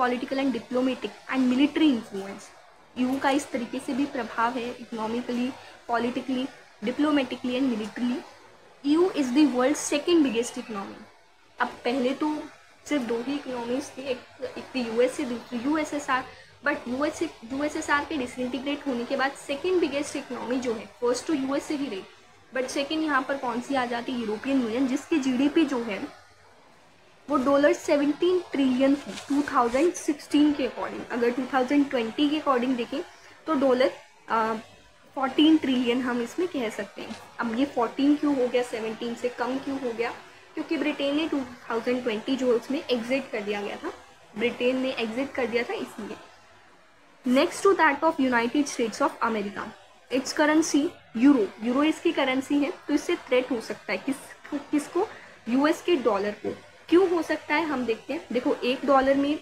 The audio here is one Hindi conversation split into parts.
Political and diplomatic and military influence. EU का इस तरीके से भी प्रभाव है economically, politically, diplomatically and militarily. EU is the world second biggest economy. अब पहले तो सिर्फ दो ही इकोनॉमीज थी, एक थी यूएसए, दूसरी यूएसएसआर, बट यूएसएसआर के डिसइंटीग्रेट होने के बाद सेकेंड बिगेस्ट इकोनॉमी जो है, फर्स्ट तो यूएसए ही रही, बट सेकेंड यहाँ पर कौन सी आ जाती है, यूरोपियन यूनियन, जिसकी जीडीपी जो है वो $17 ट्रिलियन थी 2016 के अकॉर्डिंग। अगर 2020 के अकॉर्डिंग देखें तो $14 ट्रिलियन हम इसमें कह सकते हैं। अब ये 14 क्यों हो गया, 17 से कम क्यों हो गया, क्योंकि ब्रिटेन ने 2020 जो उसमें एग्जिट कर दिया गया था, ब्रिटेन ने एग्जिट कर दिया था इसलिए। Next to that of United States of America, its currency euro, euro इसकी करेंसी है, तो इससे थ्रेट हो सकता है किसको, यूएस के डॉलर को। क्यों हो सकता है हम देखते हैं। देखो एक डॉलर में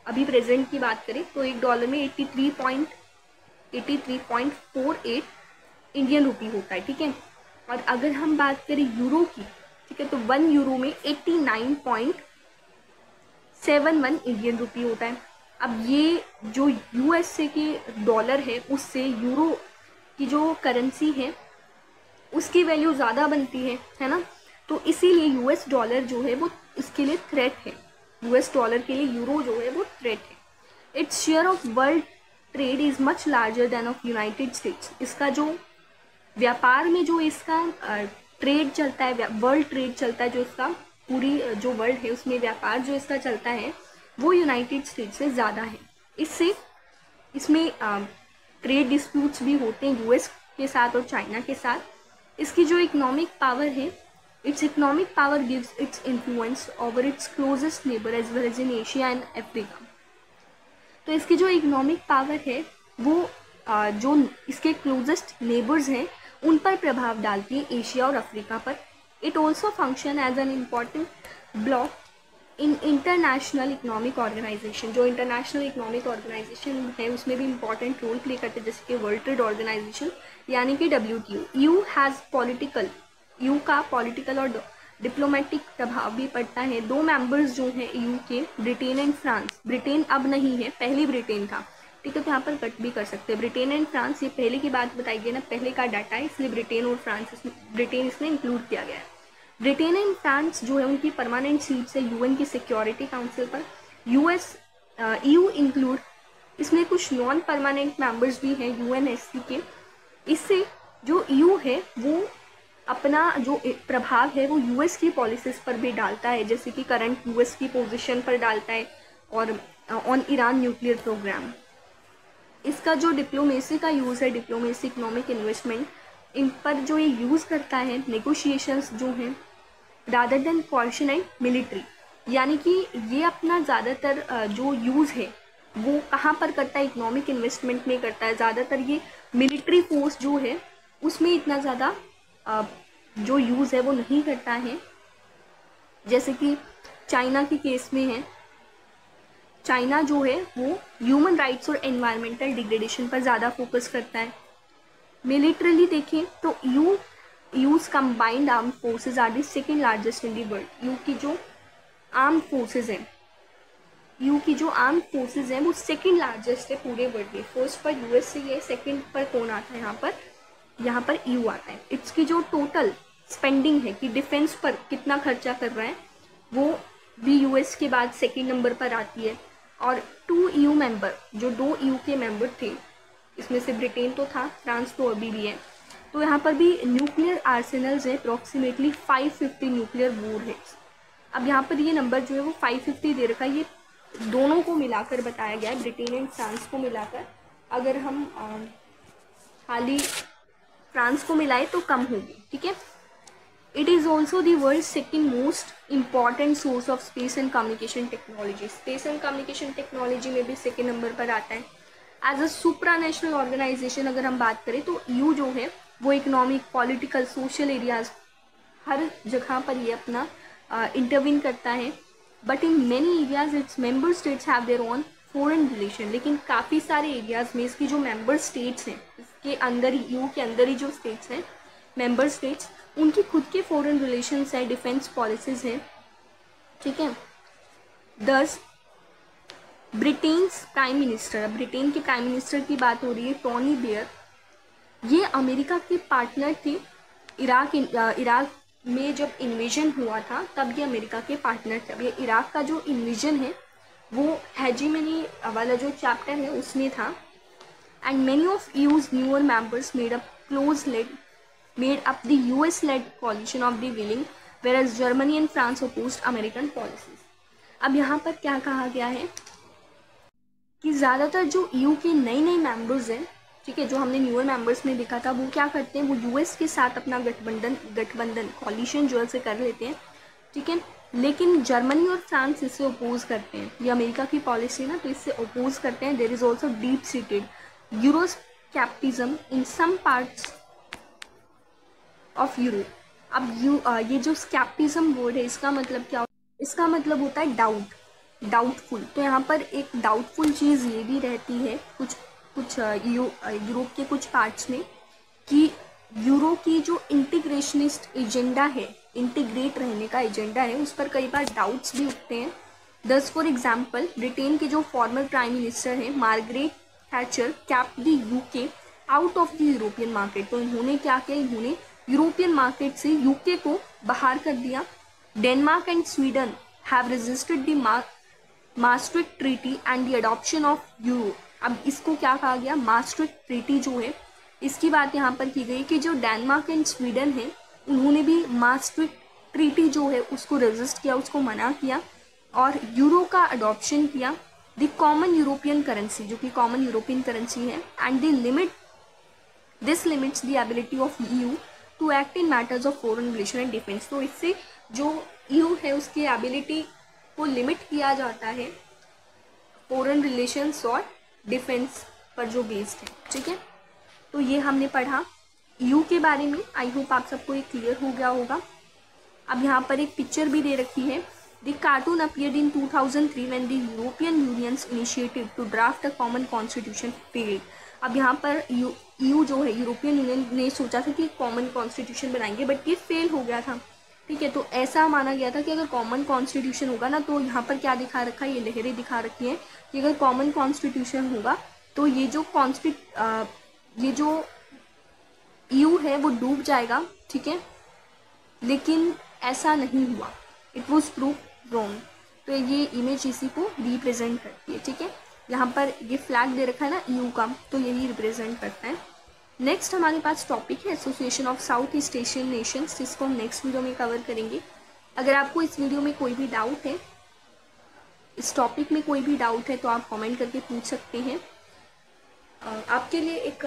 अभी प्रेजेंट की बात करें तो एक डॉलर में 83.48 इंडियन रुपी होता है, ठीक है। और अगर हम बात करें यूरो की, ठीक है, तो 1 यूरो में 89.71 इंडियन रुपी होता है। अब ये जो यूएसए के डॉलर है उससे यूरो की जो करेंसी है उसकी वैल्यू ज़्यादा बनती है ना, तो इसीलिए यूएस डॉलर जो है वो इसके लिए थ्रेट है, यूएस डॉलर के लिए यूरो जो है वो थ्रेट है। Its share of world trade is much larger than of United states. इसका जो व्यापार में जो इसका ट्रेड चलता है, वर्ल्ड ट्रेड चलता है, जो इसका पूरी जो वर्ल्ड है उसमें व्यापार जो इसका चलता है वो यूनाइटेड स्टेट्स से ज़्यादा है। इसमें ट्रेड डिस्प्यूट्स भी होते हैं यूएस के साथ और चाइना के साथ। इसकी जो इकोनॉमिक पावर है, its economic power gives its influence over its closest neighbour as well as in Asia and Africa. तो इसकी जो इकोनॉमिक पावर है वो जो इसके क्लोजेस्ट नेबर्स हैं उन पर प्रभाव डालती है, एशिया और अफ्रीका पर। It also function as an important block in international economic organization. जो इंटरनेशनल इकोनॉमिक ऑर्गेनाइजेशन है उसमें भी इंपॉर्टेंट रोल प्ले करते हैं, जैसे कि वर्ल्ड ट्रेड ऑर्गेनाइजेशन यानी कि WTO। ईयू का पॉलिटिकल और डिप्लोमेटिक प्रभाव भी पड़ता है। दो मेंबर्स जो हैं ईयू के, ब्रिटेन एंड फ्रांस, ब्रिटेन अब नहीं है, पहले ब्रिटेन था, ठीक है, तो यहाँ पर कट भी कर सकते हैं। ब्रिटेन एंड फ्रांस, ये पहले की बात बताई गई ना, पहले का डाटा है, इसलिए ब्रिटेन और फ्रांस ब्रिटेन इसमें इंक्लूड किया गया है। ब्रिटेन एंड फ्रांस जो है उनकी परमानेंट सीट्स है यूएन की सिक्योरिटी काउंसिल पर। ईयू इंक्लूड, इसमें कुछ नॉन परमानेंट मेंबर्स भी हैं यूएनएससी के। इससे जो ईयू है वो अपना जो प्रभाव है वो यूएस की पॉलिसीज पर भी डालता है, जैसे कि करंट यूएस की पोजीशन पर डालता है और ऑन ईरान न्यूक्लियर प्रोग्राम। इसका जो डिप्लोमेसी का यूज़ है, डिप्लोमेसी, इकोनॉमिक इन्वेस्टमेंट, इन पर जो ये यूज़ करता है, नेगोशिएशंस जो हैं, रादर देन कॉर्शन एंड मिलिट्री, यानी कि ये अपना ज़्यादातर जो यूज़ है वो कहाँ पर करता है, इकोनॉमिक इन्वेस्टमेंट में करता है। ज़्यादातर ये मिलिट्री फोर्स जो है उसमें इतना ज़्यादा जो यूज़ है वो नहीं करता है, जैसे कि चाइना के केस में है। चाइना जो है वो ह्यूमन राइट्स और एनवायरमेंटल डिग्रेडेशन पर ज़्यादा फोकस करता है। मिलिट्रीली देखें तो EU's combined arm forces are the second largest in the world. EU की जो आर्म फोर्सेज हैं, वो सेकेंड लार्जेस्ट है पूरे वर्ल्ड में। फर्स्ट पर यूएस है, सेकेंड पर कौन आता है यहाँ पर ईयू आता है। इसकी जो टोटल स्पेंडिंग है कि डिफेंस पर कितना खर्चा कर रहा है वो भी यूएस के बाद सेकेंड नंबर पर आती है। और 2 ईयू मेंबर, जो 2 ईयू के मेंबर थे, इसमें से ब्रिटेन तो था, फ्रांस तो अभी भी है, तो यहाँ पर भी न्यूक्लियर आर्सेनल्स है, अप्रॉक्सीमेटली 550 न्यूक्लियर वॉरहेड्स। अब यहाँ पर ये नंबर जो है वो 550 दे रखा है, ये दोनों को मिलाकर बताया गया है, ब्रिटेन एंड फ्रांस को मिलाकर। अगर हम खाली फ्रांस को मिलाए तो कम होगी, ठीक है। It is also the world second most important source of space and communication technology. Space and communication technology में भी सेकेंड नंबर पर आता है। As a supranational organization अगर हम बात करें तो ईयू जो है वो इकोनॉमिक, पॉलिटिकल, सोशल एरियाज हर जगह पर ये अपना इंटरवीन करता है। But in many areas its member states have their own foreign relation. लेकिन काफ़ी सारे एरियाज में इसकी जो मेंबर स्टेट्स हैं, इसके अंदर ही, ईयू के अंदर ही जो स्टेट्स हैं, मेंबर स्टेट्स, उनकी खुद के फॉरेन रिलेशंस हैं, डिफेंस पॉलिसीज हैं, ठीक है। दस ब्रिटेन प्राइम मिनिस्टर, ब्रिटेन के प्राइम मिनिस्टर की बात हो रही है, टोनी ब्लेयर। ये अमेरिका के पार्टनर थे। इराक में जब इन्वेजन हुआ था तब ये अमेरिका के पार्टनर थे। अब ये इराक का जो इन्वेजन है वो हेजीमनी वाला जो चैप्टर है उसमें था। And many of use newer members made up the US led coalition of the willing, whereas Germany and France opposed American policies. अब यहाँ पर क्या कहा गया है कि ज़्यादातर जो EU के नए नए मेंबर्स हैं, ठीक है, जो हमने न्यूअर मेंबर्स में देखा था, वो क्या करते हैं, वो US के साथ अपना गठबंधन कॉलिशन जो है से कर लेते हैं, ठीक है। लेकिन जर्मनी और फ्रांस इससे अपोज करते हैं। ये अमेरिका की पॉलिसी ना, तो इससे अपोज करते हैं। There is also deep seated euroscepticism in some parts of Europe. अब ये जो स्केप्टिज्म वर्ड है इसका मतलब क्या, इसका मतलब होता है डाउटफुल। तो यहाँ पर एक डाउटफुल चीज़ ये भी रहती है कुछ यूरोप के कुछ पार्ट्स में कि यूरो की जो इंटीग्रेशनिस्ट एजेंडा है, इंटीग्रेट रहने का एजेंडा है, उस पर कई बार डाउट्स भी उठते हैं। दस फॉर एग्जाम्पल ब्रिटेन के जो फॉर्मर प्राइम मिनिस्टर हैं Margaret Thatcher kept the UK out of the European market. तो इन्होंने क्या किया, इन्होंने यूरोपियन मार्केट से यूके को बाहर कर दिया। Denmark and Sweden have resisted the maastricht treaty and the adoption of euro. अब इसको क्या कहा गया, maastricht ट्रीटी जो है इसकी बात यहाँ पर की गई कि जो डेनमार्क एंड स्वीडन है उन्होंने भी maastricht ट्रीटी जो है उसको रेजिस्ट किया, उसको मना किया और यूरो का अडॉप्शन किया। द कॉमन यूरोपियन करेंसी, जो कि कॉमन यूरोपियन करेंसी है, and this limits the ability of EU to act in matters of foreign relation and defence. तो इससे जो EU है उसकी एबिलिटी को लिमिट किया जाता है फॉरेन रिलेशंस और डिफेंस पर जो बेस्ड है, ठीक है। तो ये हमने पढ़ा EU के बारे में। आई होप आप सबको ये क्लियर हो गया होगा। अब यहाँ पर एक पिक्चर भी दे रखी है। The cartoon appeared in 2003 when the European Union's initiative to draft a common constitution failed. अब यहाँ पर EU जो है, यूरोपियन यूनियन ने सोचा था कि कॉमन कॉन्स्टिट्यूशन बनाएंगे, बट ये फेल हो गया था, ठीक है। तो ऐसा माना गया था कि अगर कॉमन कॉन्स्टिट्यूशन होगा ना, तो यहाँ पर क्या दिखा रखा है, ये लहरें दिखा रखी हैं कि अगर कॉमन कॉन्स्टिट्यूशन होगा तो ये जो EU है वो डूब जाएगा, ठीक है। लेकिन ऐसा नहीं हुआ, इट वॉज प्रूव रॉन्ग। तो ये इमेज इसी को रिप्रेजेंट करती है, ठीक है। यहाँ पर ये फ्लैग दे रखा है ना EU का, तो यही रिप्रेजेंट करता है। नेक्स्ट हमारे पास टॉपिक है association of south east Asian Nations, जिसको हम नेक्स्ट वीडियो में कवर करेंगे। अगर आपको इस वीडियो में कोई भी डाउट है, इस टॉपिक में कोई भी डाउट है, तो आप कमेंट करके पूछ सकते हैं। आपके लिए एक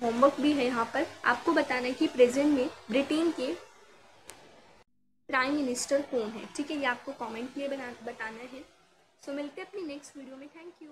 होमवर्क भी है यहाँ पर, आपको बताना है कि प्रेजेंट में ब्रिटेन के प्राइम मिनिस्टर कौन है, ठीक है। ये आपको कमेंट किए बताना है। सो मिलते हैं अपनी नेक्स्ट वीडियो में। Thank you.